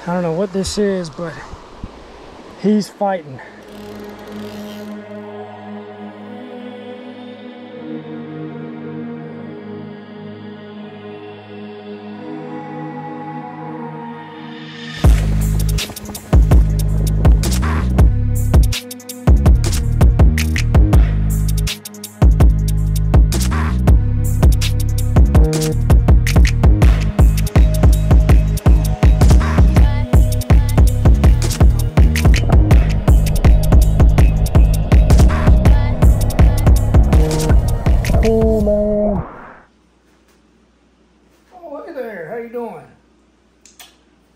I don't know what this is, but he's fighting.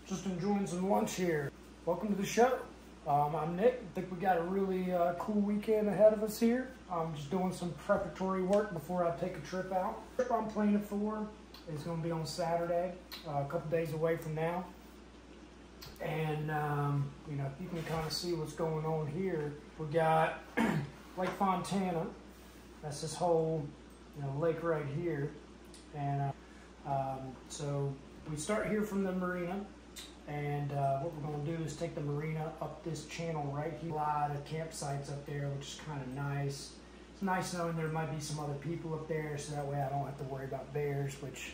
Just enjoying some lunch here. Welcome to the show. I'm Nick. I think we got a really cool weekend ahead of us here. I'm just doing some preparatory work before I take a trip out. The trip I'm planning for is going to be on Saturday, a couple days away from now. And you know, you can kind of see what's going on here. We got Lake Fontana. That's this whole lake right here. And so we start here from the marina. And what we're going to do is take the marina up this channel right here. A lot of campsites up there, which is kind of nice. It's nice knowing there might be some other people up there, so that way I don't have to worry about bears, which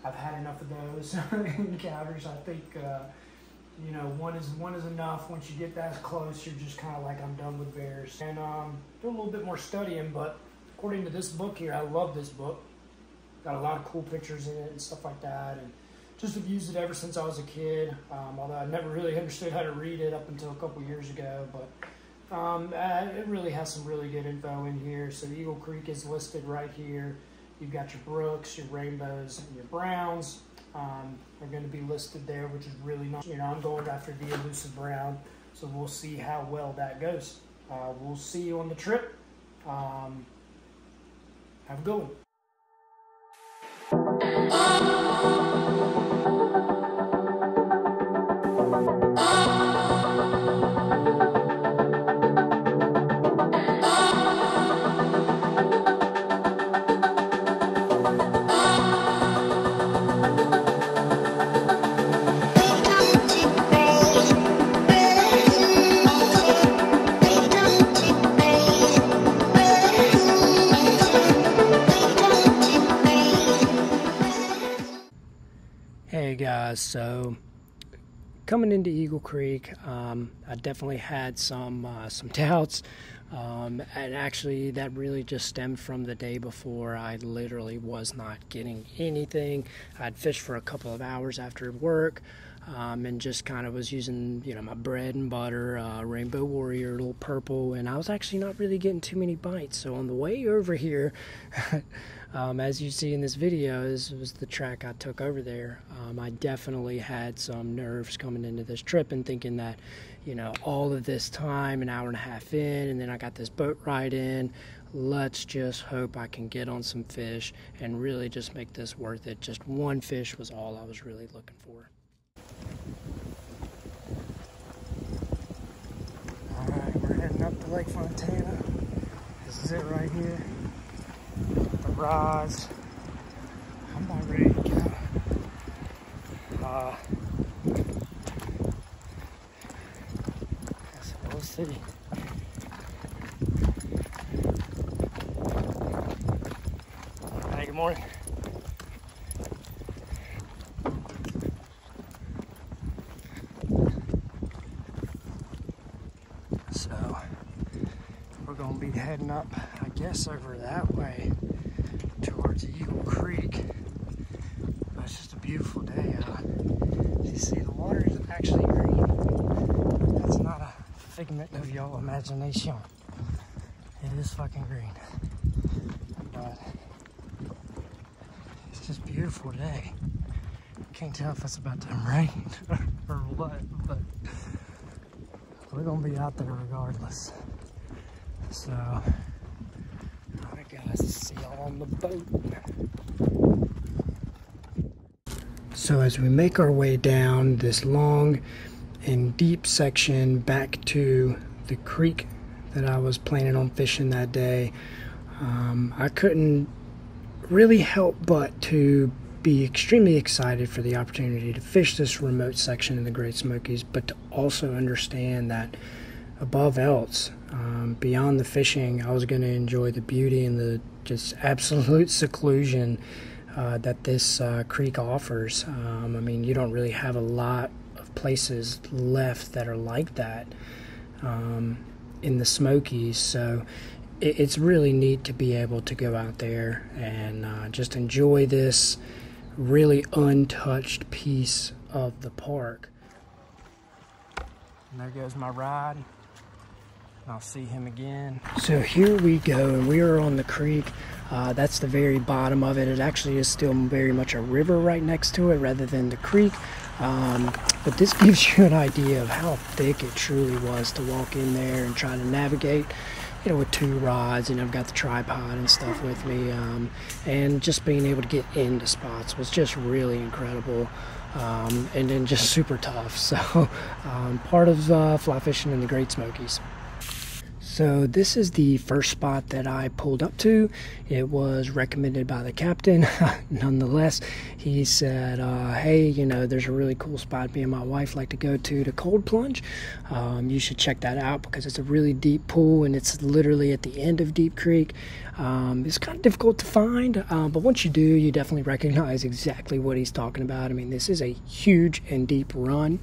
I've had enough of those encounters. I think you know, one is enough. Once you get that close, you're just kind of like, I'm done with bears. And do a little bit more studying, but according to this book here, I love this book. Got a lot of cool pictures in it and stuff like that. And just have used it ever since I was a kid, although I never really understood how to read it up until a couple years ago. But it really has some really good info in here. So Eagle Creek is listed right here. You've got your brooks, your rainbows, and your browns are going to be listed there, which is really nice. You know, I'm going after the elusive brown, so we'll see how well that goes. We'll see you on the trip. Have a good one. Hey guys, so coming into Eagle Creek, I definitely had some doubts, and actually that really just stemmed from the day before. I literally was not getting anything. I'd fished for a couple of hours after work, and just kind of was using, my bread and butter, Rainbow Warrior, little purple, and I was actually not really getting too many bites. So on the way over here, as you see in this video, this was the track I took over there. I definitely had some nerves coming into this trip and thinking that, all of this time, an hour and a half in, and then I got this boat ride in. Let's just hope I can get on some fish and really just make this worth it. Just one fish was all I was really looking for. All right, we're heading up to Lake Fontana. This is it right here. The rods. I'm about ready to go. So we'll see. Hey, good morning. So we're gonna be heading up, I guess, over that way towards Eagle Creek. But it's just a beautiful day out. You see, the water is actually green. That's not a figment of your imagination. It is fucking green. But it's just beautiful today. Can't tell if it's about to rain or what, but we're gonna be out there regardless. So, alright guys, see y'all on the boat. So as we make our way down this long and deep section back to the creek that I was planning on fishing that day, I couldn't really help but to be extremely excited for the opportunity to fish this remote section in the Great Smokies, but to also understand that above else, beyond the fishing, I was going to enjoy the beauty and the just absolute seclusion that this creek offers. I mean, you don't really have a lot of places left that are like that in the Smokies, so it's really neat to be able to go out there and just enjoy this really untouched piece of the park. And there goes my rod. I'll see him again. So here we go, and we are on the creek. That's the very bottom of it. It actually is still very much a river right next to it rather than the creek. But this gives you an idea of how thick it truly was to walk in there and try to navigate, you know, with 2 rods, and I've got the tripod and stuff with me. And just being able to get into spots was just really incredible. And then just super tough. So part of fly fishing in the Great Smokies. So this is the first spot that I pulled up to. It was recommended by the captain. Nonetheless, he said, hey, you know, there's a really cool spot me and my wife like to go to cold plunge. You should check that out because it's a really deep pool and it's literally at the end of Deep Creek. It's kind of difficult to find, but once you do, you definitely recognize exactly what he's talking about. I mean, this is a huge and deep run.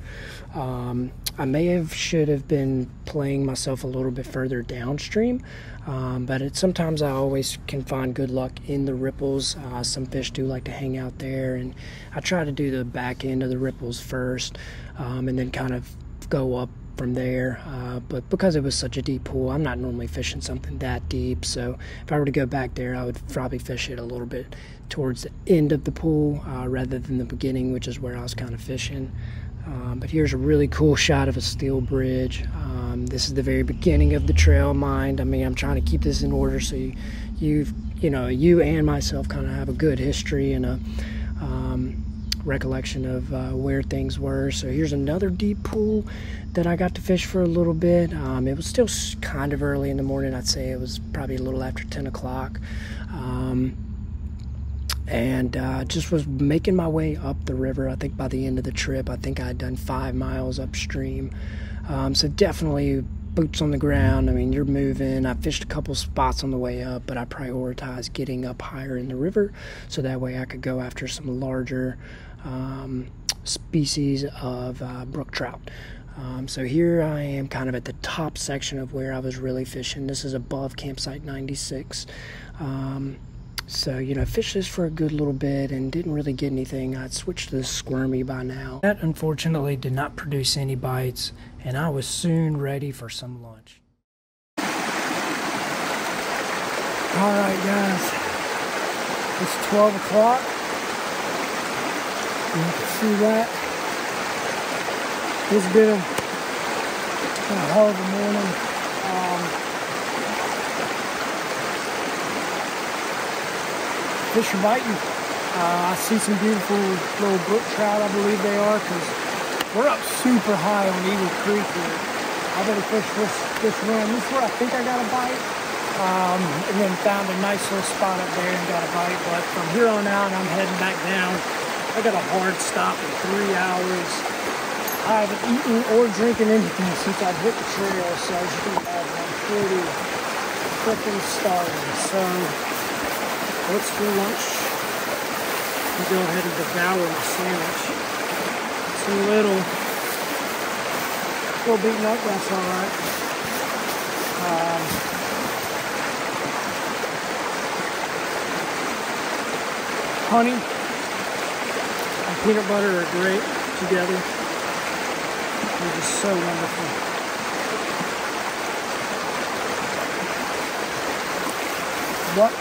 I should have been playing myself a little bit further downstream, but sometimes I always can find good luck in the ripples. Some fish do like to hang out there, and I try to do the back end of the ripples first, and then kind of go up from there. But because it was such a deep pool, I'm not normally fishing something that deep, so if I were to go back there, I would probably fish it a little bit towards the end of the pool rather than the beginning, which is where I was kind of fishing. But here's a really cool shot of a steel bridge. This is the very beginning of the trail, mind. I mean, I'm trying to keep this in order so you and myself kind of have a good history and a recollection of where things were. So here's another deep pool that I got to fish for a little bit. It was still kind of early in the morning. I'd say it was probably a little after 10 o'clock. And just was making my way up the river. I think by the end of the trip, I think I had done 5 miles upstream. So definitely boots on the ground. I mean, you're moving. I fished a couple spots on the way up, but I prioritized getting up higher in the river so that way I could go after some larger species of brook trout. So here I am kind of at the top section of where I was really fishing. This is above campsite 96. So, you know, fished this for a good little bit and didn't really get anything. I'd switched to the squirmy by now. That unfortunately did not produce any bites, and I was soon ready for some lunch. Alright guys, it's 12 o'clock. You can see that. It's been a hell of a morning. Fish are biting. I see some beautiful little brook trout, I believe they are, because we're up super high on Eagle Creek here. I've already fished this run. This is where I think I got a bite. And then found a nice little spot up there and got a bite. But from here on out, I'm heading back down. I got a hard stop in 3 hours. I haven't eaten or drinking anything since I've hit the trail, so as you can imagine, I'm pretty freaking starving. So let's do lunch. I'll go ahead and devour my sandwich. It's a little beaten up, that's alright. Honey and peanut butter are great together. They're just so wonderful. What?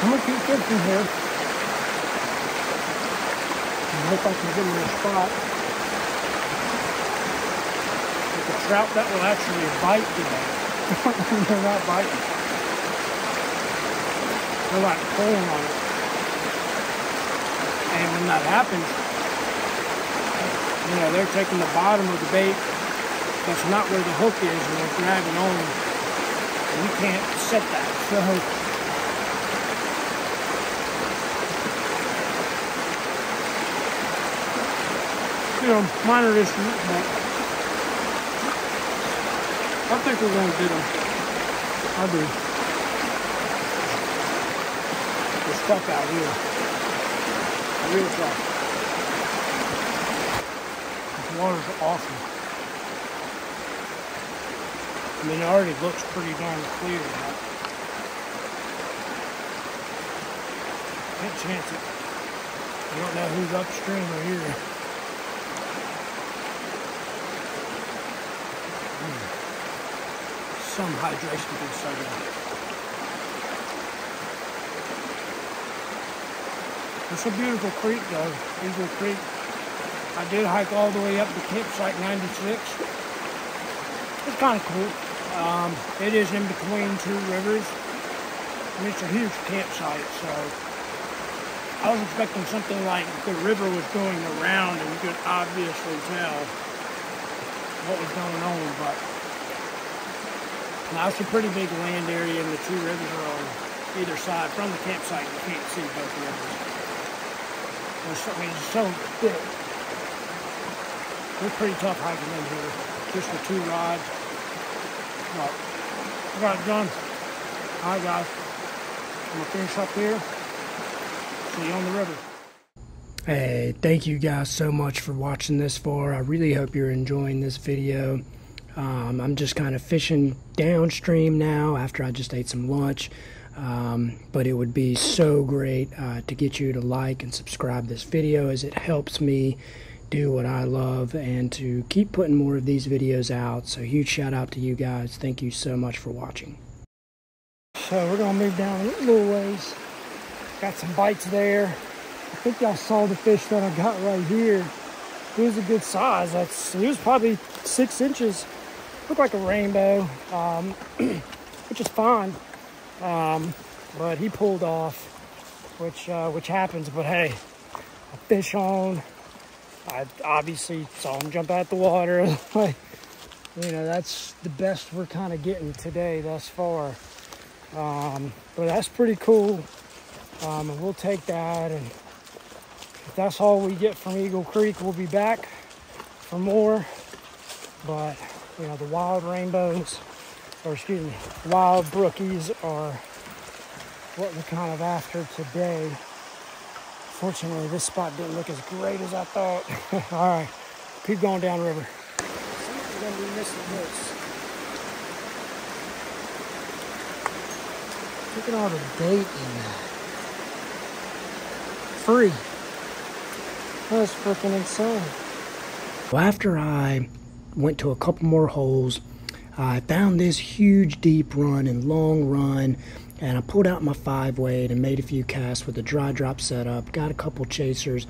I'm gonna keep fishing here. I hope I can get in a spot with a trout that will actually bite today. They're not biting. They're like pulling on it. And when that happens, you know, they're taking the bottom of the bait. That's not where the hook is, and they're grabbing on. And you can't set that. So minor issues, but I think we're going to get them. I do. It's tough out here. Real tough. This water's awesome. I mean, it already looks pretty darn clear, but can't chance it. You don't know who's upstream or here. Some hydration can start it. It's a beautiful creek though, Eagle Creek. I did hike all the way up to campsite 96. It's kind of cool. It is in between two rivers. And it's a huge campsite, so I was expecting something like the river was going around and you could obviously tell what was going on, but now it's a pretty big land area and the two rivers are on either side. From the campsite, you can't see both rivers. I mean, it's so thick. It's pretty tough hiking in here, just with two rods. But I got it done. All right, guys. I'm going to finish up here. See you on the river. Hey, thank you guys so much for watching this far. I really hope you're enjoying this video. I'm just kind of fishing downstream now after I just ate some lunch. But it would be so great to get you to like and subscribe this video, as it helps me do what I love and to keep putting more of these videos out. So huge shout out to you guys. Thank you so much for watching. So we're gonna move down a little ways. Got some bites there. I think y'all saw the fish that I got right here. It was a good size. He was probably 6 inches. Looked like a rainbow, which is fine. But he pulled off, which happens. But hey, a fish on. I obviously saw him jump out the water. Like, you know, that's the best we're kind of getting today thus far. But that's pretty cool. And we'll take that. And if that's all we get from Eagle Creek, we'll be back for more. But you know, the wild rainbows, or excuse me, wild brookies are what we're kind of after today. Fortunately, this spot didn't look as great as I thought. All right, keep going downriver. We're gonna be missing this. Look at all the bait in that. Free. That's freaking insane. Well, after I went to a couple more holes, I found this huge deep run and long run, and I pulled out my 5-weight and made a few casts with a dry drop setup, got a couple chasers,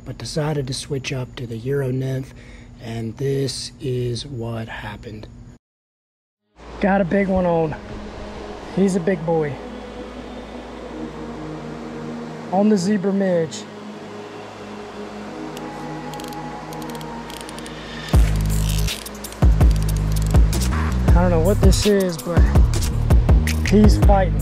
but decided to switch up to the Euro-nymph, and this is what happened. Got a big one on. He's a big boy. On the zebra midge. I don't know what this is, but he's fighting.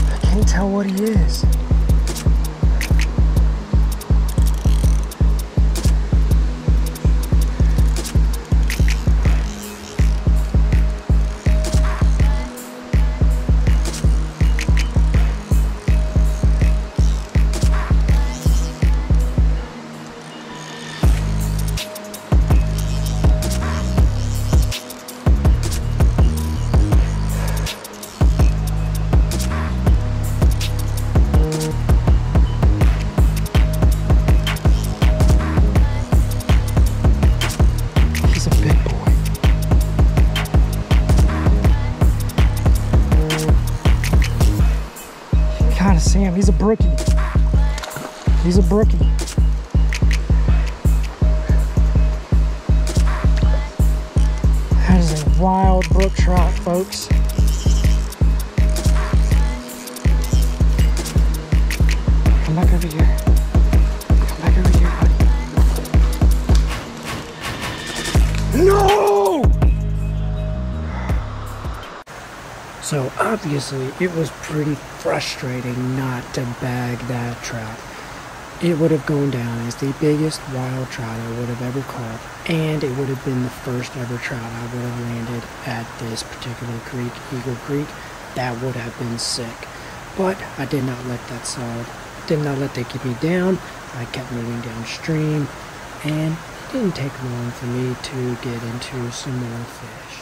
I can't tell what he is. Sam, he's a brookie. He's a brookie. That is a wild brook trout, folks. Come back over here. Come back over here, buddy. No! So obviously it was pretty frustrating not to bag that trout. It would have gone down as the biggest wild trout I would have ever caught, and it would have been the first ever trout I would have landed at this particular creek, Eagle Creek. That would have been sick. But I did not let that get me down. I kept moving downstream, and it didn't take long for me to get into some more fish.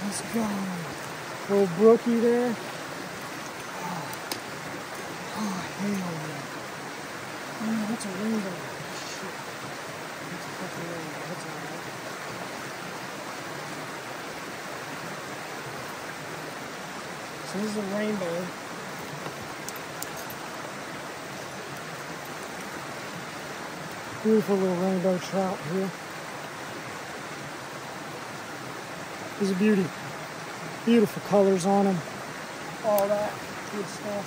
Let's go. Little brookie there. Oh, hell yeah. Oh, that's a rainbow. Shit. That's a fucking rainbow. That's alright. So this is a rainbow. Beautiful little rainbow trout here. He's a beauty. Beautiful colors on him. All that good stuff.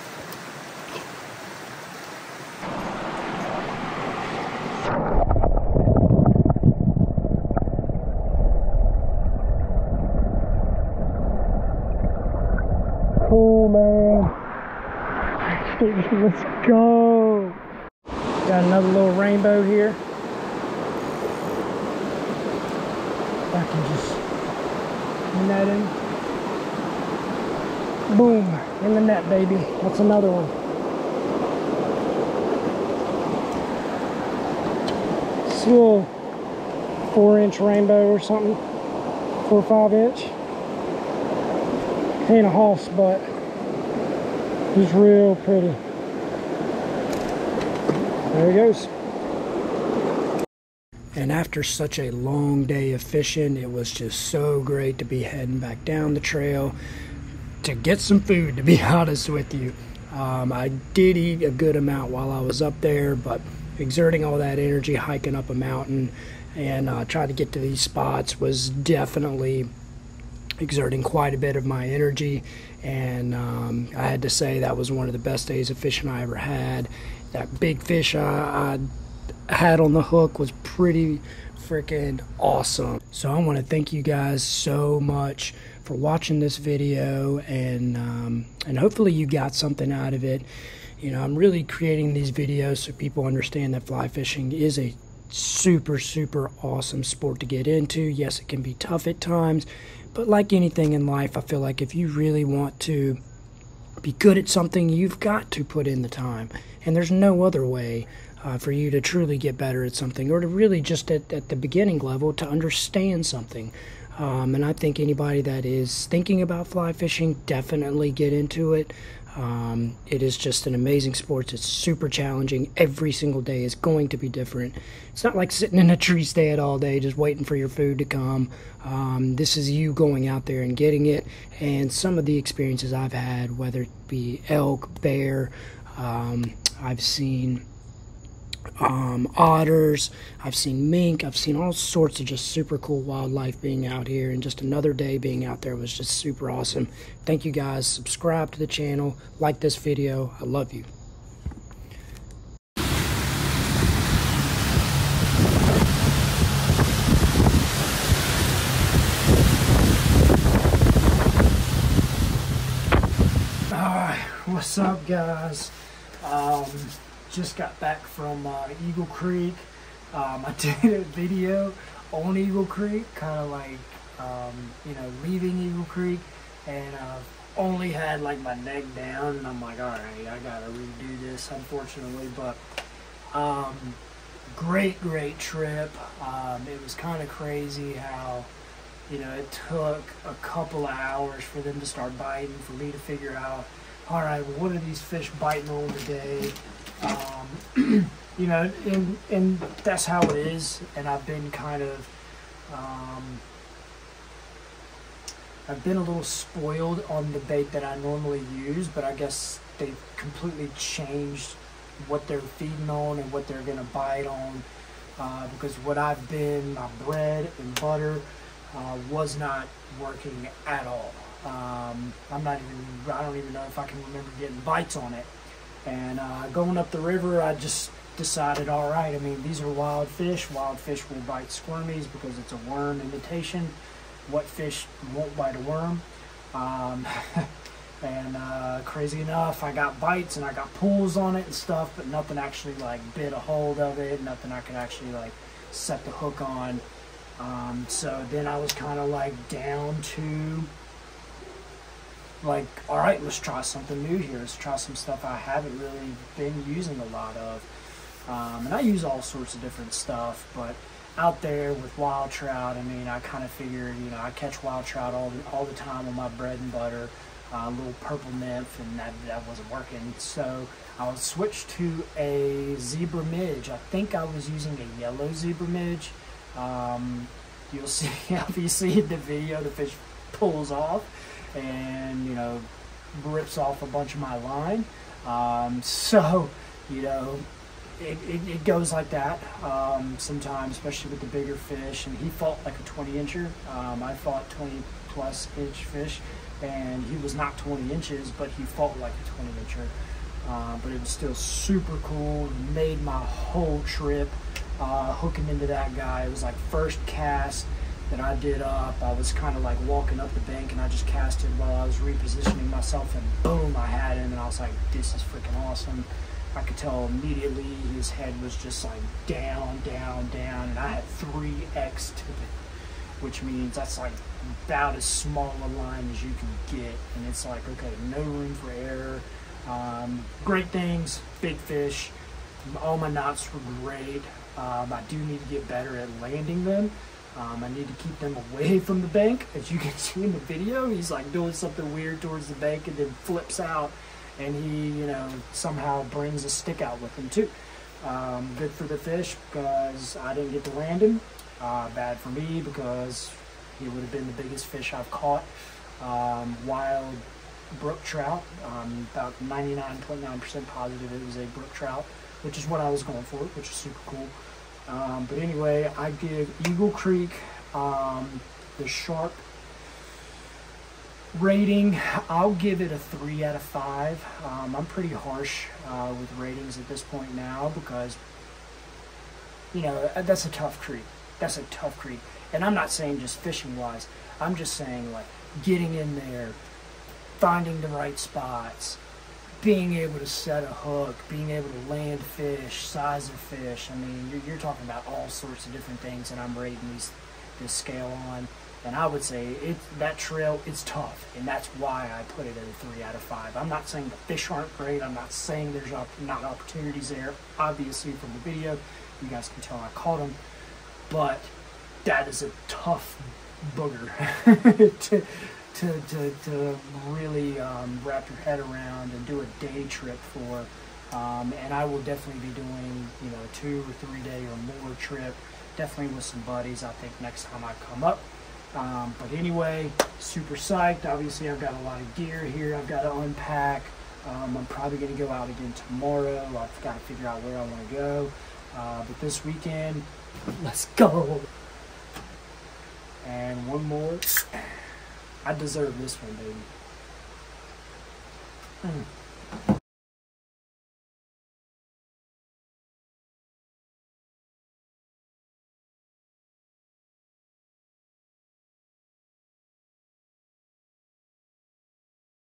Cool, man. Let's go. Got another little rainbow here. I can just netting. Boom, in the net, baby. That's another one. It's a little 4-inch rainbow or something. 4 or 5 inch. Ain't a hoss, but he's real pretty. There he goes. And after such a long day of fishing, it was just so great to be heading back down the trail to get some food, to be honest with you. I did eat a good amount while I was up there, but exerting all that energy hiking up a mountain and trying to get to these spots was definitely exerting quite a bit of my energy. And I had to say that was one of the best days of fishing I ever had. That big fish I had on the hook was pretty freaking awesome. So I want to thank you guys so much for watching this video, and hopefully you got something out of it. You know, I'm really creating these videos so people understand that fly fishing is a super awesome sport to get into. Yes, it can be tough at times, but like anything in life, I feel like if you really want to be good at something, you've got to put in the time, and there's no other way for you to truly get better at something, or to really just at the beginning level to understand something. And I think anybody that is thinking about fly fishing, definitely get into it. It is just an amazing sport. It's super challenging. Every single day is going to be different. It's not like sitting in a tree stand all day just waiting for your food to come. This is you going out there and getting it. And some of the experiences I've had, whether it be elk, bear, I've seen otters, I've seen mink, I've seen all sorts of just super cool wildlife being out here, and just another day being out there was just super awesome. Thank you guys. Subscribe to the channel, like this video. I love you. Alright, what's up guys? Just got back from Eagle Creek. I did a video on Eagle Creek, kind of like, you know, leaving Eagle Creek, and I've only had like my neck down, and I'm like, all right, I gotta redo this, unfortunately. But great trip. It was kind of crazy how, you know, it took a couple of hours for them to start biting, for me to figure out all right, well, what are these fish biting on today? You know, and that's how it is. And I've been kind of, I've been a little spoiled on the bait that I normally use, but I guess they've completely changed what they're feeding on and what they're going to bite on. Because what I've been, my bread and butter, was not working at all. I don't even know if I can remember getting bites on it. And going up the river, I just decided, all right, I mean, these are wild fish. Wild fish will bite squirmies because it's a worm imitation. What fish won't bite a worm? And crazy enough, I got bites and I got pulls on it and stuff, but nothing actually like bit a hold of it, nothing I could actually like set the hook on. So then I was kind of like down to like, all right, let's try something new here. Let's try some stuff I haven't really been using a lot of. And I use all sorts of different stuff, but out there with wild trout, I mean, I kind of figured, you know, I catch wild trout all the time on my bread and butter. A little purple nymph, and that wasn't working. So I was switched to a zebra midge. I think I was using a yellow zebra midge. You'll see, obviously, in the video, the fish pulls off and, you know, rips off a bunch of my line. So, you know, it goes like that sometimes, especially with the bigger fish. And he fought like a 20-incher. I fought 20-plus inch fish. And he was not 20 inches, but he fought like a 20-incher. But it was still super cool. Made my whole trip hooking into that guy. It was like first cast that I did up. I was kind of like walking up the bank, and I just casted while I was repositioning myself, and boom, I had him. And I was like, this is freaking awesome. I could tell immediately his head was just like down, down, down, and I had 3x tippet, which means that's like about as small a line as you can get. And it's like, okay, no room for error. Great things, big fish. All my knots were great. I do need to get better at landing them. I need to keep them away from the bank. As you can see in the video, he's like doing something weird towards the bank and then flips out, and he, you know, somehow brings a stick out with him too. Good for the fish because I didn't get to land him. Bad for me because he would have been the biggest fish I've caught. Wild brook trout, about 99.9% positive it was a brook trout, which is what I was going for, which is super cool. But anyway, I give Eagle Creek the sharp rating. I'll give it a 3 out of 5. I'm pretty harsh with ratings at this point now because, you know, that's a tough creek. That's a tough creek. And I'm not saying just fishing wise. I'm just saying like getting in there, finding the right spots, being able to set a hook, being able to land fish, size of fish. I mean, you're talking about all sorts of different things that I'm rating this scale on. And I would say that trail is tough, and that's why I put it at a 3 out of 5. I'm not saying the fish aren't great. I'm not saying there's not opportunities there. Obviously, from the video, you guys can tell I caught them. But that is a tough booger to really wrap your head around and do a day trip for. And I will definitely be doing, you know, 2 or 3 day or more trip, definitely with some buddies, I think, next time I come up. But anyway, super psyched. Obviously, I've got a lot of gear here I've got to unpack. I'm probably going to go out again tomorrow. I've got to figure out where I want to go. But this weekend, let's go. And one more. I deserve this one, baby.